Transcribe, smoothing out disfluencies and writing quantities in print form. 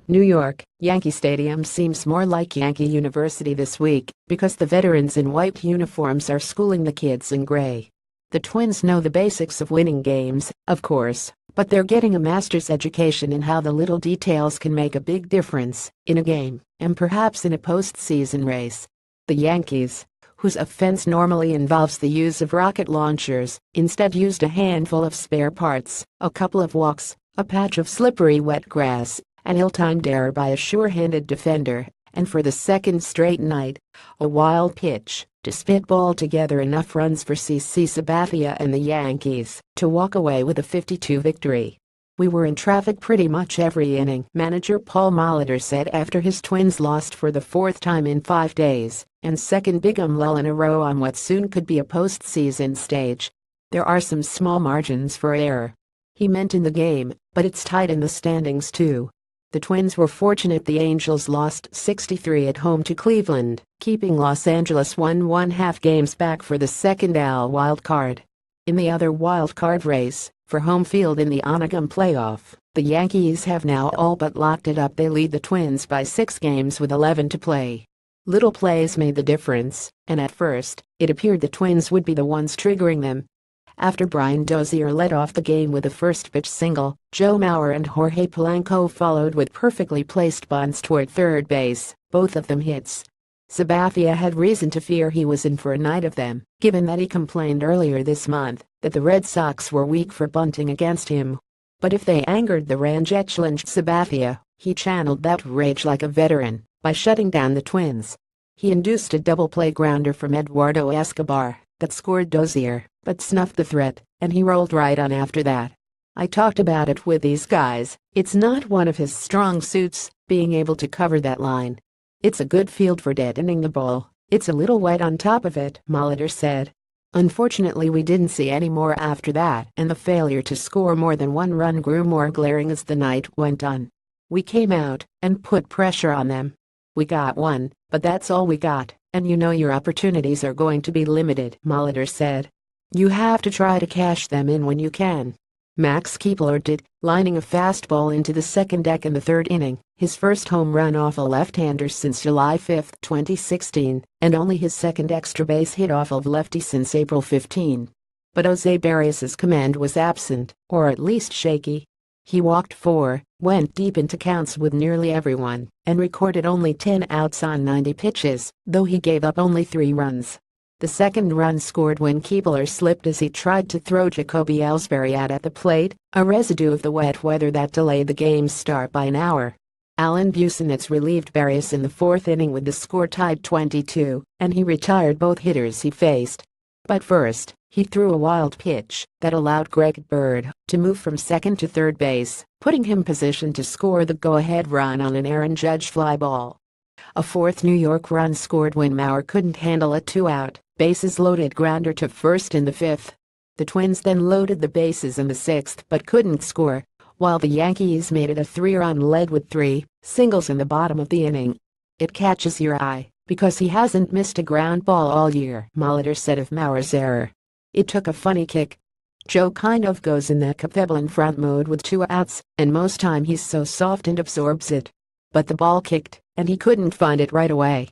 New York, Yankee Stadium seems more like Yankee University this week because the veterans in white uniforms are schooling the kids in gray. The Twins know the basics of winning games, of course, but they're getting a master's education in how the little details can make a big difference in a game and perhaps in a postseason race. The Yankees, whose offense normally involves the use of rocket launchers, instead used a handful of spare parts, a couple of walks, a patch of slippery wet grass, an ill-timed error by a sure-handed defender, and for the second straight night, a wild pitch to spitball together enough runs for CC Sabathia and the Yankees to walk away with a 5-2 victory. "We were in traffic pretty much every inning," manager Paul Molitor said after his Twins lost for the fourth time in 5 days and second big lull in a row on what soon could be a postseason stage. "There are some small margins for error." He meant in the game, but it's tight in the standings too. The Twins were fortunate the Angels lost 6-3 at home to Cleveland, keeping Los Angeles 1.5 games back for the second AL wild card. In the other wild card race, for home field in the Onagum playoff, the Yankees have now all but locked it up. They lead the Twins by 6 games with 11 to play. Little plays made the difference, and at first, it appeared the Twins would be the ones triggering them. After Brian Dozier led off the game with a first-pitch single, Joe Mauer and Jorge Polanco followed with perfectly placed bunts toward third base, both of them hits. Sabathia had reason to fear he was in for a night of them, given that he complained earlier this month that the Red Sox were weak for bunting against him. But if they angered the Range, challenged Sabathia, he channeled that rage like a veteran by shutting down the Twins. He induced a double-play grounder from Eduardo Escobar that scored Dozier, but snuffed the threat, and he rolled right on after that. "I talked about it with these guys. It's not one of his strong suits, being able to cover that line. It's a good field for deadening the ball. It's a little wet on top of it," Molitor said. "Unfortunately, we didn't see any more after that, and the failure to score more than one run grew more glaring as the night went on. We came out and put pressure on them. We got one, but that's all we got, and you know your opportunities are going to be limited," Molitor said. "You have to try to cash them in when you can." Max Kepler did, lining a fastball into the second deck in the third inning, his first home run off a left-hander since July 5, 2016, and only his second extra base hit off of lefty since April 15. But Jose Barrios' command was absent, or at least shaky. He walked 4, went deep into counts with nearly everyone, and recorded only 10 outs on 90 pitches, though he gave up only 3 runs. The second run scored when Kepler slipped as he tried to throw Jacoby Ellsbury out at the plate, a residue of the wet weather that delayed the game's start by an hour. Alan Busenitz relieved Barrios in the fourth inning with the score tied 22, and he retired both hitters he faced. But first, he threw a wild pitch that allowed Greg Bird to move from second to third base, putting him positioned to score the go-ahead run on an Aaron Judge fly ball. A fourth New York run scored when Mauer couldn't handle a 2-out, bases-loaded grounder to first in the fifth. The Twins then loaded the bases in the sixth but couldn't score, while the Yankees made it a 3-run lead with 3 singles in the bottom of the inning. "It catches your eye because he hasn't missed a ground ball all year," Molitor said of Mauer's error. "It took a funny kick. Joe kind of goes in that Cleveland front mode with 2 outs, and most time he's so soft and absorbs it. But the ball kicked, and he couldn't find it right away.